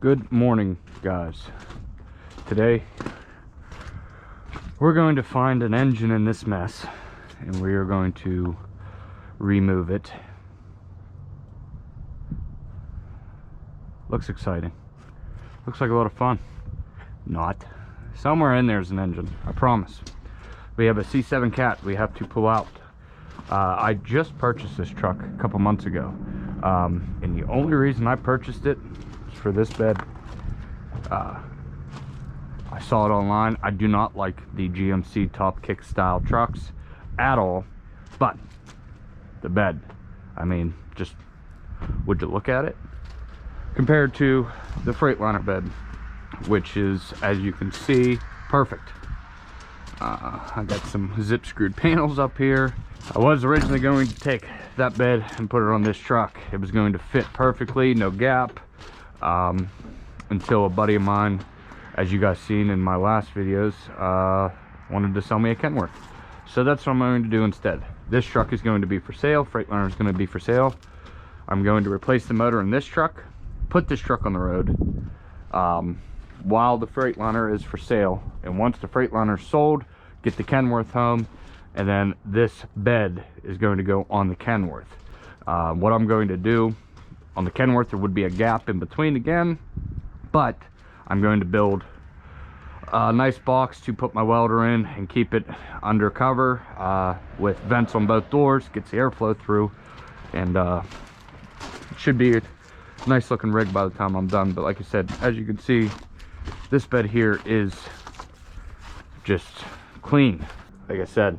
Good morning, guys. Today we're going to find an engine in this mess and we are going to remove it. Looks exciting. Looks like a lot of fun. Not. Somewhere in there's an engine, I promise. We have a C7 Cat we have to pull out. I just purchased this truck a couple months ago, and the only reason I purchased it is for this bed. I saw it online. I do not like the GMC top kick style trucks at all, but the bed, I mean, just would you look at it compared to the Freightliner bed, which is, as you can see, perfect. I got some zip screwed panels up here. I was originally going to take that bed and put it on this truck. It was going to fit perfectly, no gap, until a buddy of mine, as you guys seen in my last videos, wanted to sell me a Kenworth. So that's what I'm going to do instead. This truck is going to be for sale. Freightliner is going to be for sale. I'm going to replace the motor in this truck, put this truck on the road while the Freightliner is for sale, and once the Freightliner is sold, get the Kenworth home, and then this bed is going to go on the Kenworth. What I'm going to do on the Kenworth, there would be a gap in between again, but I'm going to build a nice box to put my welder in and keep it under cover with vents on both doors, gets the airflow through, and it should be a nice looking rig by the time I'm done. But like I said, as you can see, this bed here is just clean. Like I said,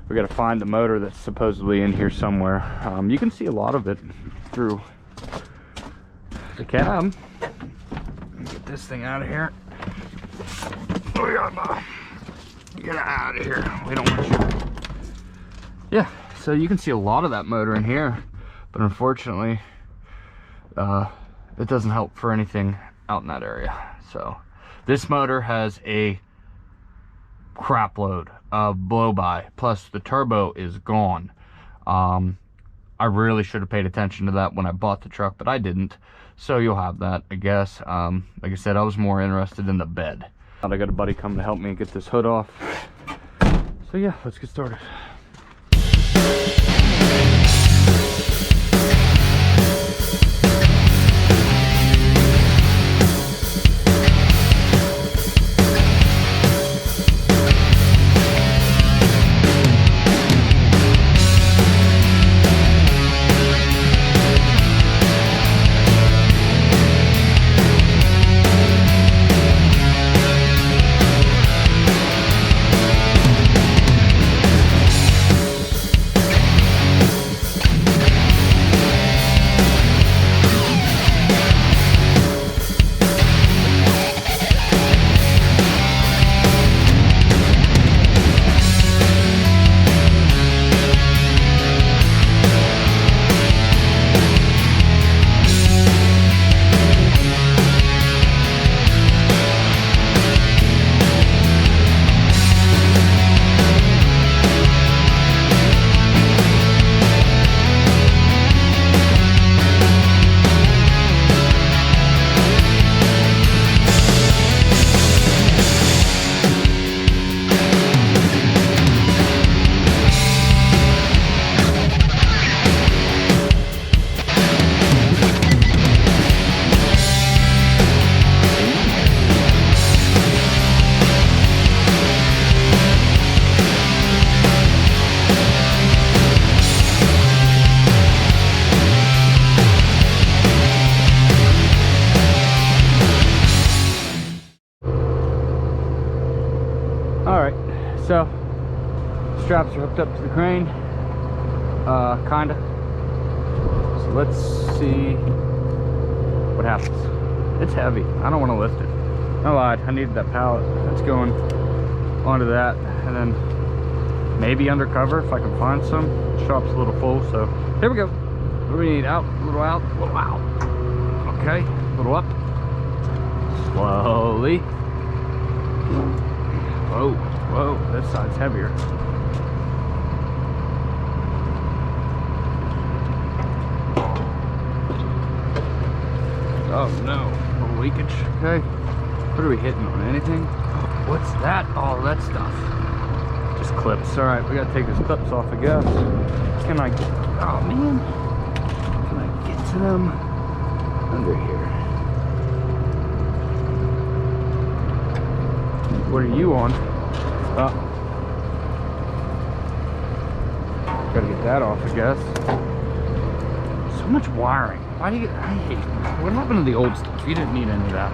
we got to find the motor that's supposedly in here somewhere. You can see a lot of it through the cab. Get this thing out of here. Get out of here. We don't want you. Yeah, so you can see a lot of that motor in here, but unfortunately it doesn't help for anything out in that area. So this motor has a crap load of blow-by, plus the turbo is gone. I really should have paid attention to that when I bought the truck, but I didn't, so you'll have that, I guess. Like I said, I was more interested in the bed. I got a buddy coming to help me get this hood off, so yeah, let's get started. Alright, so straps are hooked up to the crane, kinda. So let's see what happens. It's heavy. I don't want to lift it. I lied. I needed that pallet. It's going onto that, and then maybe undercover if I can find some. The shop's a little full, so here we go. What do we need? Out, a little out, a little out. Okay, a little up. Slowly. Whoa, whoa, this side's heavier. Oh no, leakage. Okay, what are we hitting on? Anything? What's that? Oh, that stuff. Just clips. All right, we gotta take these clips off, I guess. Can I get, oh man, can I get to them under here? What are you on? Gotta get that off, I guess. So much wiring. Why do you get, I hate, what happened to the old stuff? You didn't need any of that.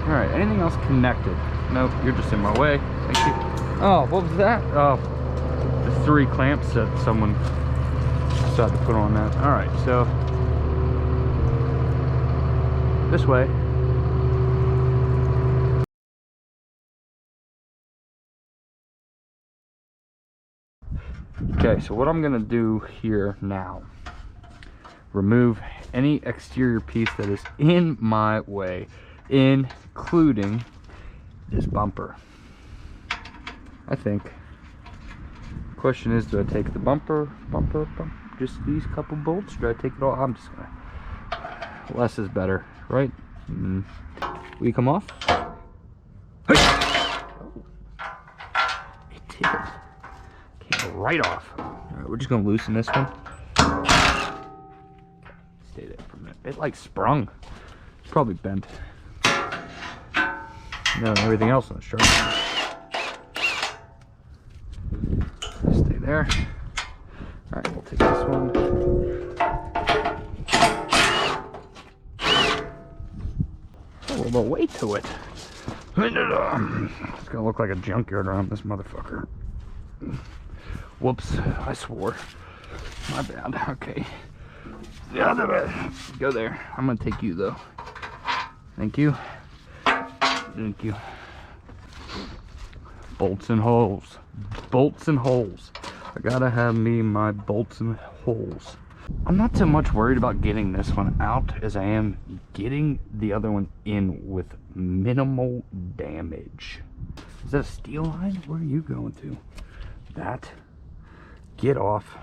All right, anything else connected? Nope, you're just in my way. Thank you. Oh, what was that? Oh, the 3 clamps that someone decided to put on that. All right, so this way. Okay, so what I'm gonna do here now, remove any exterior piece that is in my way, including this bumper. I think. Question is, do I take the bumper, just these couple bolts, or do I take it all? I'm just gonna, less is better, right? Will you come off? Oh, it did. Came right off. All right, we're just gonna loosen this one. Stay there for a minute. It like sprung. It's probably bent. No, everything else on the shirt. Stay there. All right, we'll take this one. A little bit of weight to it. It's gonna look like a junkyard around this motherfucker. Whoops, I swore. My bad. Okay. The other way. Go there. I'm gonna take you though. Thank you. Thank you. Bolts and holes. Bolts and holes. I gotta have me my bolts and holes. I'm not so much worried about getting this one out as I am getting the other one in with minimal damage. Is that a steel line? Where are you going to? That. Get off.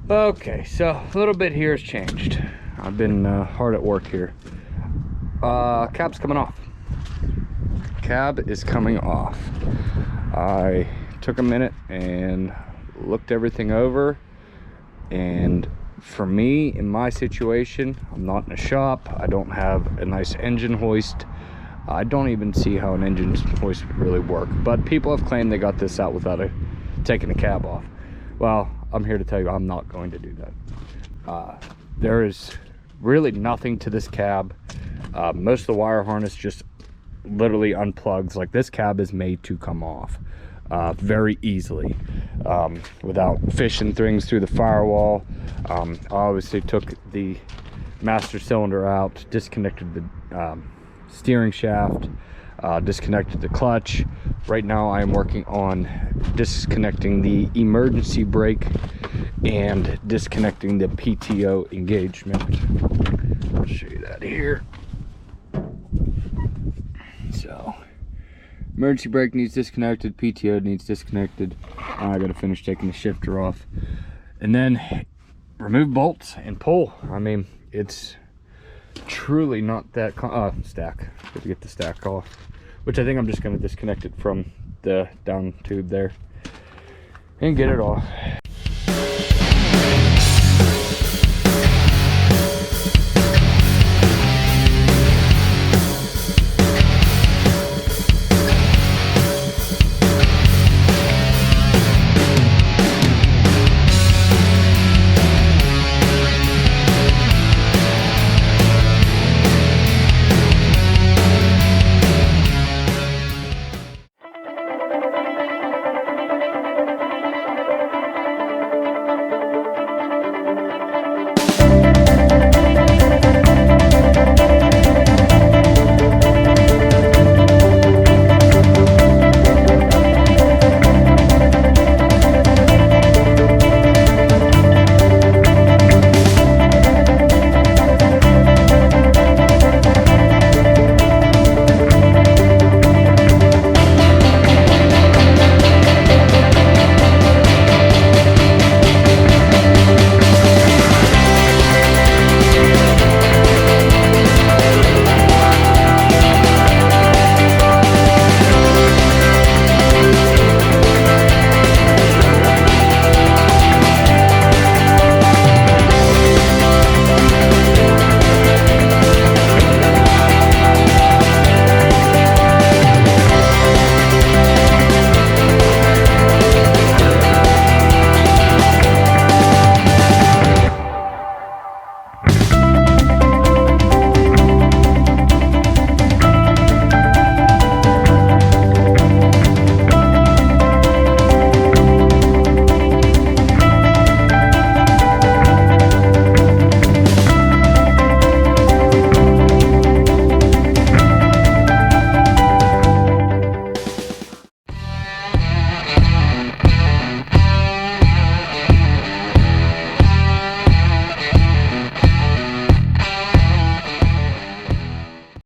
Okay, so a little bit here has changed. I've been hard at work here. Cab's coming off. Cab is coming off. I took a minute and looked everything over, and for me, in my situation, I'm not in a shop. I don't have a nice engine hoist. I don't even see how an engine hoist would really work, but people have claimed they got this out without taking the cab off. Well, I'm here to tell you I'm not going to do that. There is really nothing to this cab. Most of the wire harness just literally unplugs. Like, this cab is made to come off very easily without fishing things through the firewall. I obviously took the master cylinder out, disconnected the steering shaft, disconnected the clutch. Right now I am working on disconnecting the emergency brake and disconnecting the PTO engagement. I'll show you that here. So emergency brake needs disconnected, PTO needs disconnected. I gotta finish taking the shifter off and then remove bolts and pull. I mean, it's truly not that stack. Got to get the stack off, which I think I'm just going to disconnect it from the down tube there and get it off.